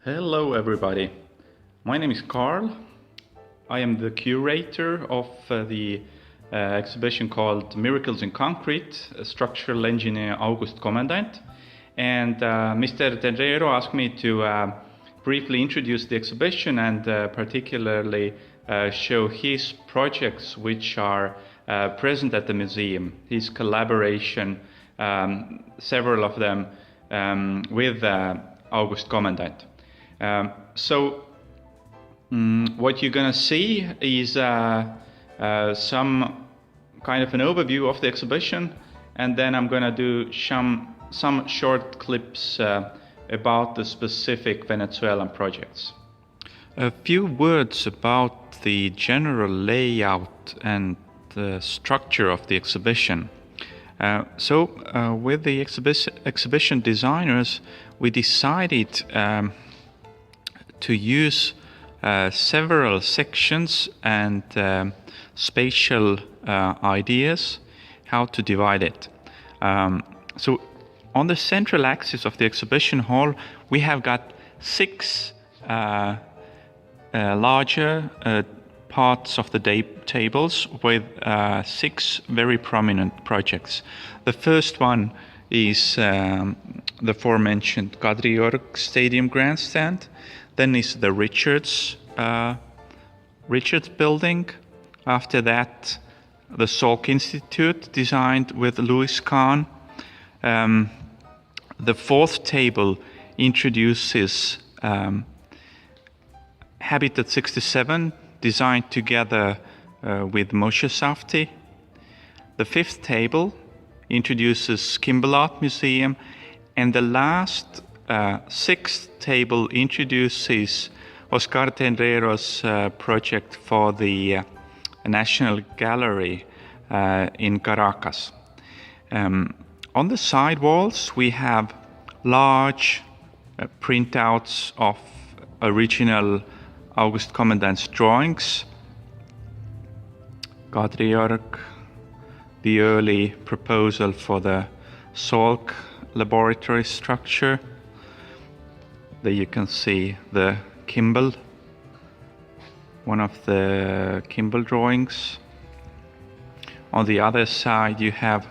Hello everybody, my name is Carl. I am the curator of the exhibition called Miracles in Concrete, structural engineer Augusto Komendant. And Mr. Tenreiro asked me to briefly introduce the exhibition and particularly show his projects which are present at the museum, his collaboration, several of them with Augusto Komendant. What you're going to see is some kind of an overview of the exhibition, and then I'm going to do some short clips about the specific Venezuelan projects. A few words about the general layout and the structure of the exhibition. With the exhibition designers, we decided to use several sections and spatial ideas, how to divide it. So on the central axis of the exhibition hall, we have got six larger parts of the tables with six very prominent projects. The first one is the aforementioned Kadriorg Stadium Grandstand. Then is the Richards building. After that, the Salk Institute, designed with Louis Kahn. The fourth table introduces Habitat 67, designed together with Moshe Safdie. The fifth table introduces Kimball Art Museum, and the last sixth table introduces Oscar Tenreiro's project for the National Gallery in Caracas. On the side walls, we have large printouts of original Augusto Komendant's drawings. Kadriorg, the early proposal for the Salk laboratory structure. There you can see the Kimball, one of the Kimball drawings. On the other side you have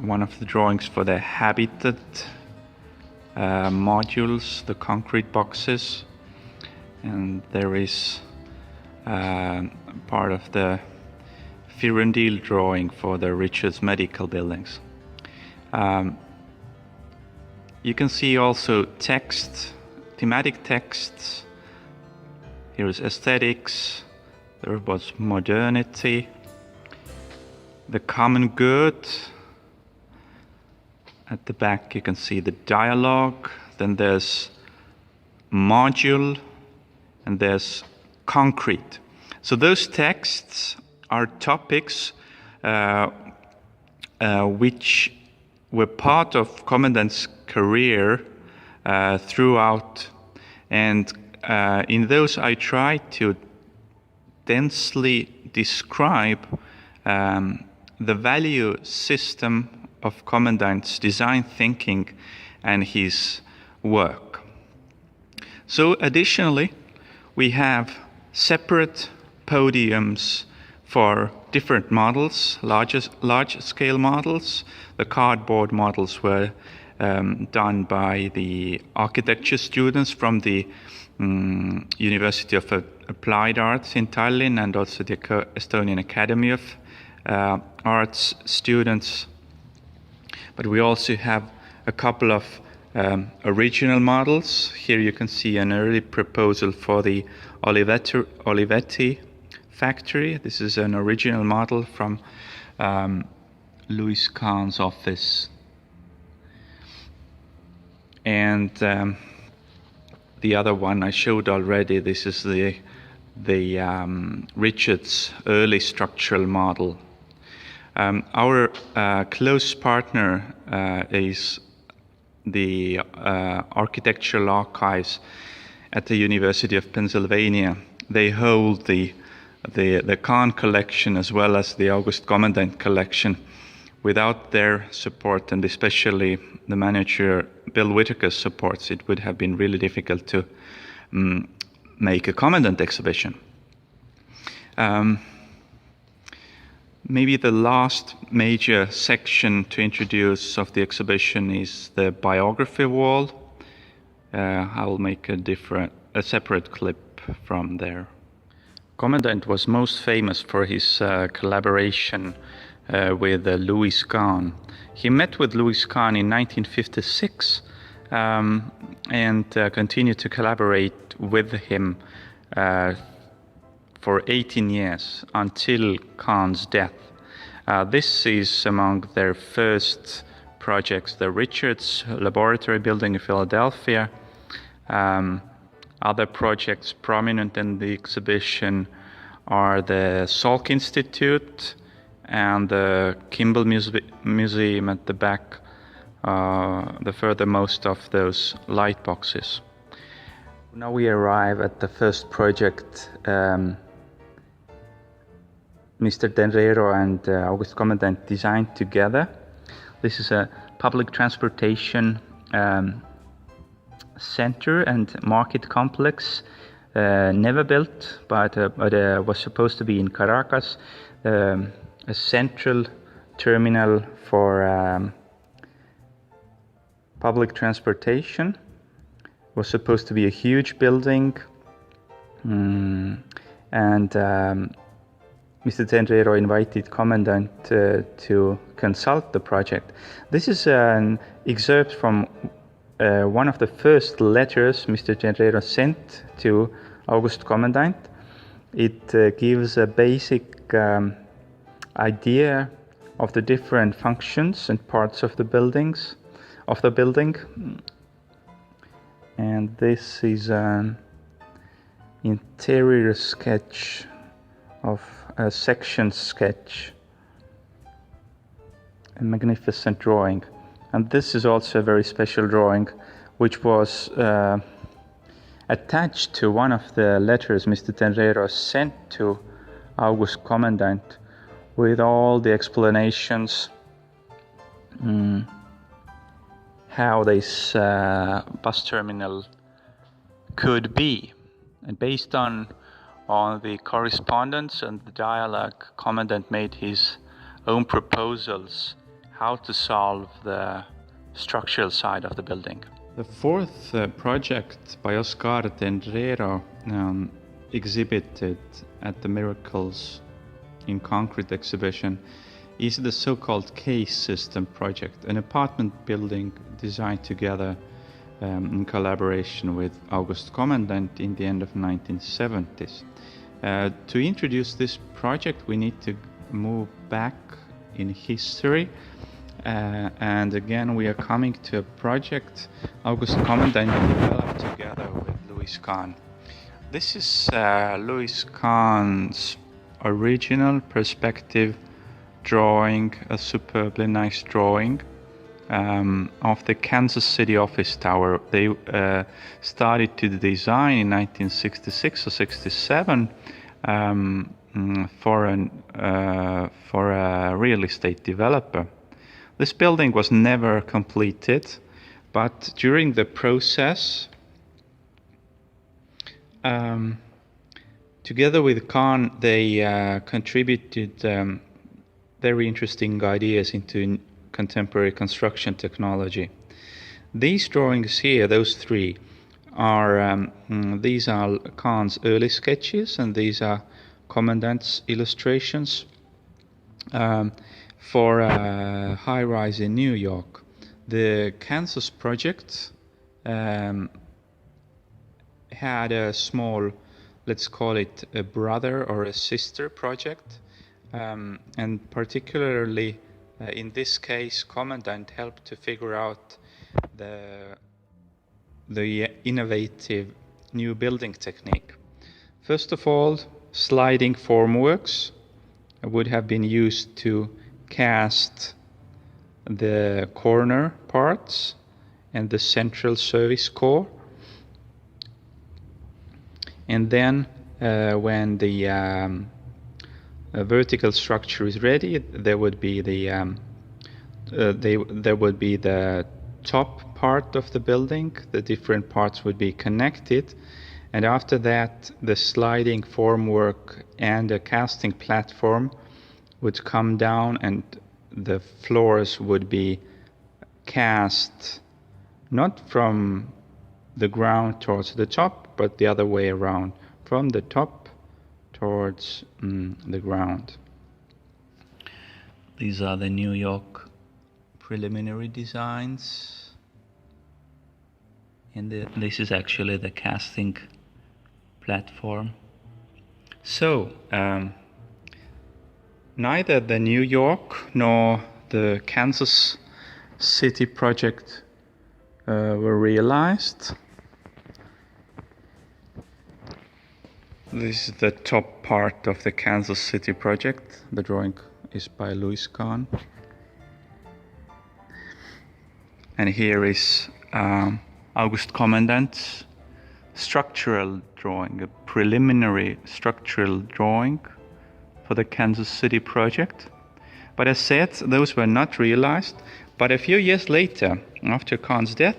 one of the drawings for the Habitat modules, the concrete boxes, and there is part of the Firundil drawing for the Richards medical buildings. You can see also text, thematic texts. Here is aesthetics, there was modernity, the common good. At the back you can see the dialogue, then there's module, and there's concrete. So those texts are topics which were part of Komendant's career throughout, and in those I tried to densely describe the value system of Komendant's design thinking and his work. So additionally, we have separate podiums for different models, large scale models. The cardboard models were done by the architecture students from the University of Applied Arts in Tallinn, and also the Estonian Academy of Arts students. But we also have a couple of original models. Here you can see an early proposal for the Olivetti factory. This is an original model from Louis Kahn's office. And the other one I showed already. This is the Richards early structural model. Our close partner is the Architectural Archives at the University of Pennsylvania. They hold the Kahn collection as well as the Augusto Komendant collection, without their support, and especially the manager Bill Whitaker's supports, it would have been really difficult to make a Komendant exhibition. Maybe the last major section to introduce of the exhibition is the biography wall. I'll make a separate clip from there. Komendant was most famous for his collaboration with Louis Kahn. He met with Louis Kahn in 1956 and continued to collaborate with him for 18 years until Kahn's death. This is among their first projects, the Richards Laboratory Building in Philadelphia. Other projects prominent in the exhibition are the Salk Institute and the Kimball Museum at the back, the furthermost of those light boxes. Now we arrive at the first project Mr. Tenreiro and Augusto Komendant designed together. This is a public transportation center and market complex, never built, but was supposed to be in Caracas, a central terminal for public transportation. Was supposed to be a huge building, and Mr. Tenreiro invited Komendant to consult the project. This is an excerpt from one of the first letters Mr. Tenreiro sent to Augusto Komendant. It gives a basic idea of the different functions and parts of the building. And this is an interior sketch of a section sketch, a magnificent drawing. And this is also a very special drawing, which was attached to one of the letters Mr. Tenreiro sent to Augusto Komendant, with all the explanations how this bus terminal could be. And based on the correspondence and the dialogue, Komendant made his own proposals how to solve the structural side of the building. The fourth project by Oscar Tenreiro exhibited at the Miracles in Concrete exhibition is the so-called Case System project, an apartment building designed together in collaboration with Augusto Komendant in the end of 1970s. To introduce this project, we need to move back in history, and again we are coming to a project Augusto Komendant developed together with Louis Kahn. This is Louis Kahn's original perspective drawing, a superbly nice drawing of the Kansas City office tower. They started to design in 1966 or 67 for a real estate developer. This building was never completed, but during the process, together with Kahn, they contributed very interesting ideas into contemporary construction technology. These drawings here, those three, are these are Kahn's early sketches, and these are Komendant's illustrations for a high-rise in New York. The Kansas project had a small, let's call it a brother or a sister project, and particularly in this case, Komendant helped to figure out the innovative new building technique. First of all, sliding formworks would have been used to cast the corner parts and the central service core. And then when the vertical structure is ready, there would be the there would be the top part of the building. The different parts would be connected, and after that, the sliding formwork and a casting platform would come down, and the floors would be cast not from the ground towards the top, but the other way around, from the top towards the ground. These are the New York preliminary designs, and this is actually the casting platform. So neither the New York nor the Kansas City project were realized. This is the top part of the Kansas City project. The drawing is by Louis Kahn. And here is Augusto Komendant's structural drawing, a preliminary structural drawing for the Kansas City project. But as said, those were not realized. But a few years later, after Kahn's death,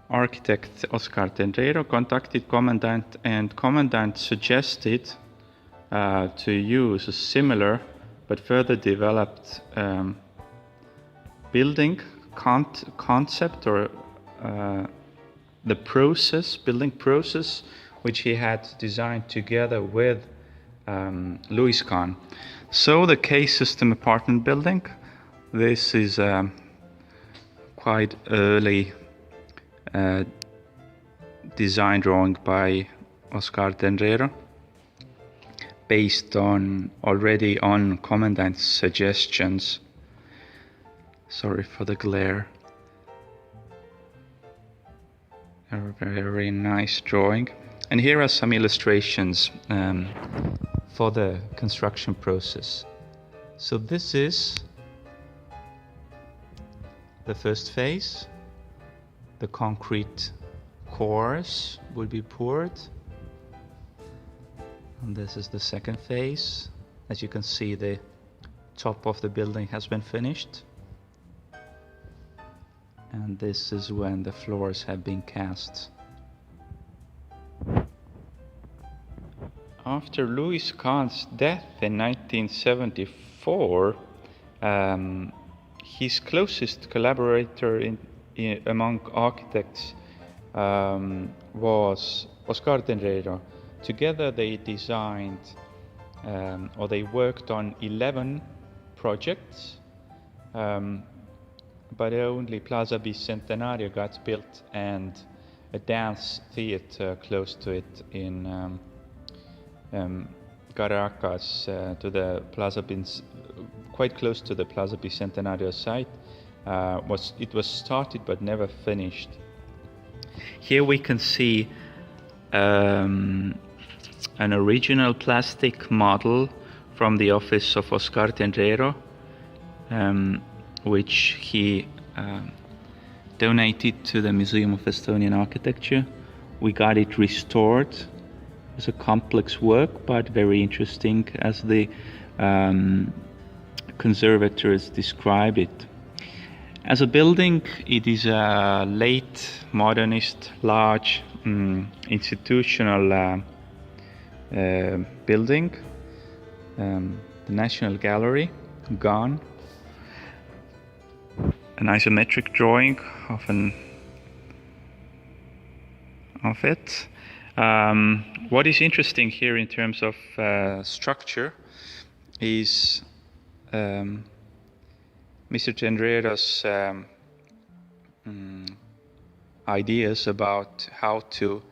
architect Oscar Tenreiro contacted Komendant, and Komendant suggested to use a similar but further developed building concept, or the building process, which he had designed together with Louis Kahn. So the K-system apartment building, this is quite early design drawing by Oscar Tenreiro, based already on Komendant's suggestions. Sorry for the glare. A very nice drawing. And here are some illustrations for the construction process. So this is the first phase. The concrete cores will be poured. And this is the second phase. As you can see, the top of the building has been finished. And this is when the floors have been cast. After Louis Kahn's death in 1974, his closest collaborator among architects was Oscar Tenreiro. Together they designed, or they worked on 11 projects, but only Plaza Bicentenario got built, and a dance theater close to it in Caracas, to the quite close to the Plaza Bicentenario site. It was started but never finished. Here we can see an original plastic model from the office of Oscar Tenreiro, which he donated to the Museum of Estonian Architecture. We got it restored. It's a complex work, but very interesting, as the conservators describe it. As a building, it is a late modernist, large institutional building. The National Gallery, gone. An isometric drawing of it. What is interesting here in terms of structure is Mr. Tenreiro's ideas about how to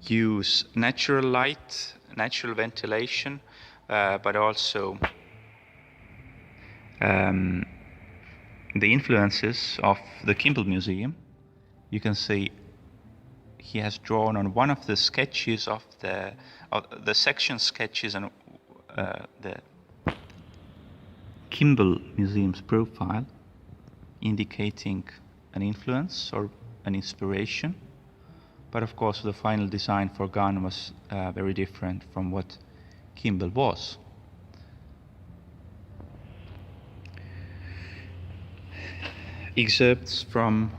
use natural light, natural ventilation, but also the influences of the Kimball Museum. You can see he has drawn on one of the sketches of the section sketches and the Kimball Museum's profile, indicating an influence or an inspiration. But of course, the final design for Gunn was very different from what Kimball was. excerpts from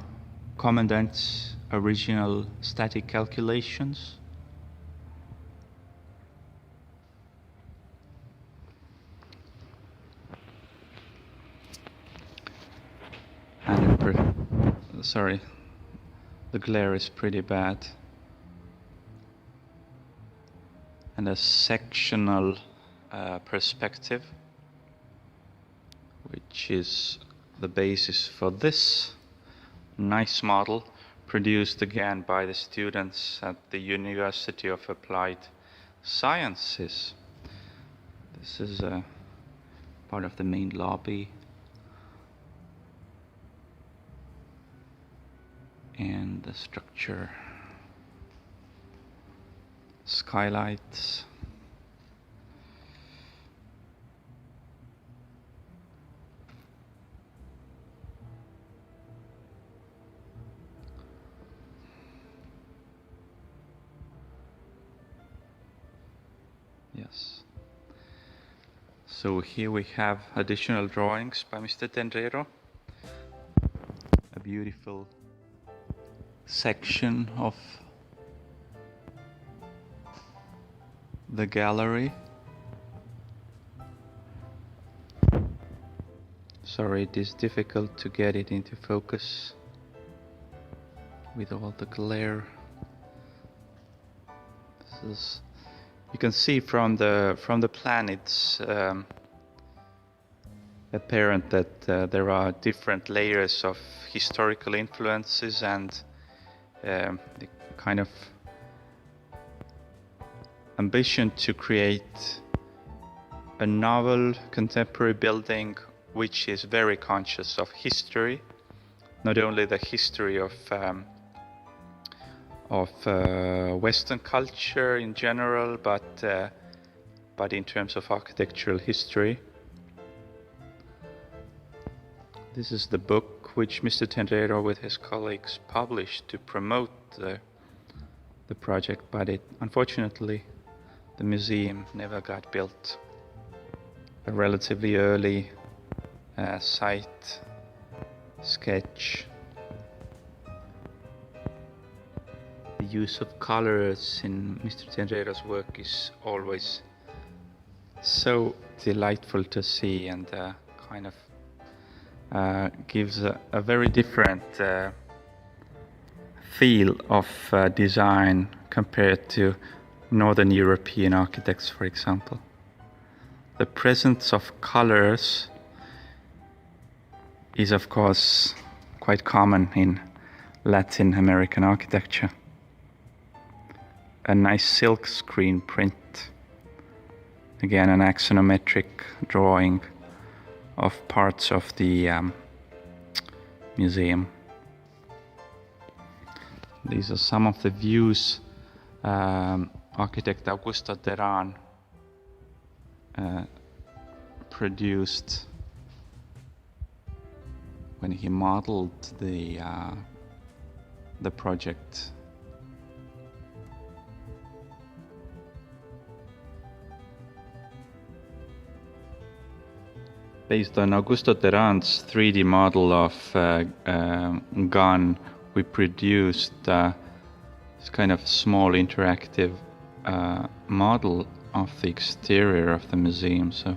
Komendant's original static calculations. And the glare is pretty bad. And a sectional perspective, which is the basis for this nice model produced again by the students at the University of Applied Sciences. This is part of the main lobby. And the structure, skylights, yes. So here we have additional drawings by Mr. Tenrero, a beautiful section of the gallery. Sorry, it is difficult to get it into focus with all the glare. This is, you can see from the plan, it's apparent that there are different layers of historical influences and the kind of ambition to create a novel contemporary building which is very conscious of history, not only the history of Western culture in general, but in terms of architectural history. This is the book which Mr. Tenrero with his colleagues published to promote the project, but unfortunately the museum never got built. A relatively early site sketch. The use of colors in Mr. Tenrero's work is always so delightful to see, and kind of gives a very different feel of design compared to Northern European architects, for example. The presence of colors is, of course, quite common in Latin American architecture. A nice silk screen print, again an axonometric drawing of parts of the museum. These are some of the views architect Augusto Komendant produced when he modeled the project. Based on Augusto Komendant's 3D model of gun, we produced this kind of small interactive model of the exterior of the museum. So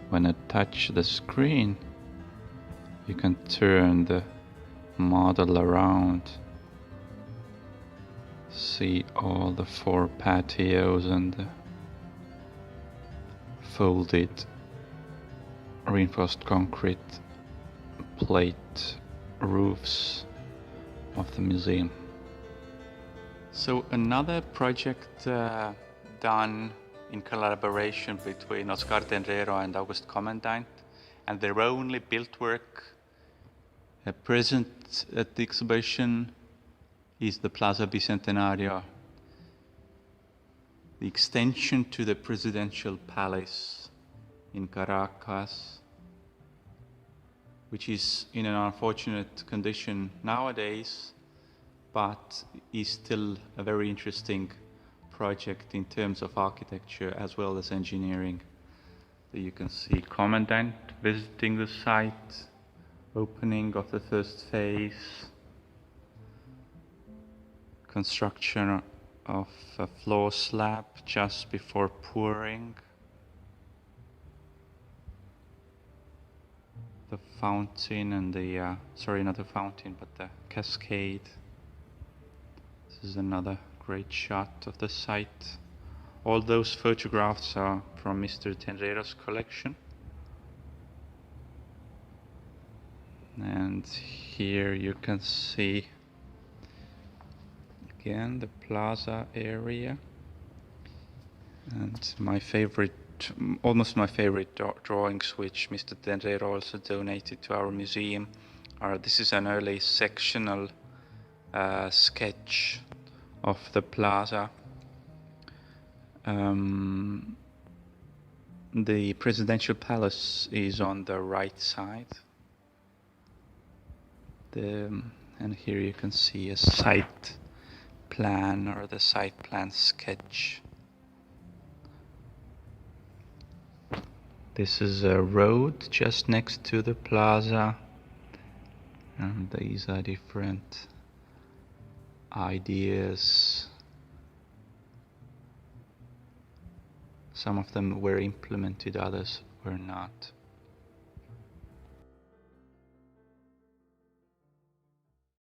when I touch the screen, you can turn the model around, see all the 4 patios and the folded reinforced concrete plate roofs of the museum. So another project done in collaboration between Oscar Tenrero and Augusto Komendant, and their only built work present at the exhibition is the Plaza Bicentenario, the extension to the presidential palace in Caracas, which is in an unfortunate condition nowadays, but is still a very interesting project in terms of architecture as well as engineering. So you can see Komendant visiting the site Opening of the first phase. Construction of a floor slab just before pouring. The fountain and the, sorry, not the fountain, but the cascade. This is another great shot of the site. All those photographs are from Mr. Tenrero's collection. And here you can see again the plaza area. And my favorite, almost my favorite drawings, which Mr. Tenrero also donated to our museum, are, this is an early sectional sketch of the plaza. The presidential palace is on the right side. And here you can see a site plan, or the site plan sketch. This is a road just next to the plaza, and these are different ideas. Some of them were implemented, others were not.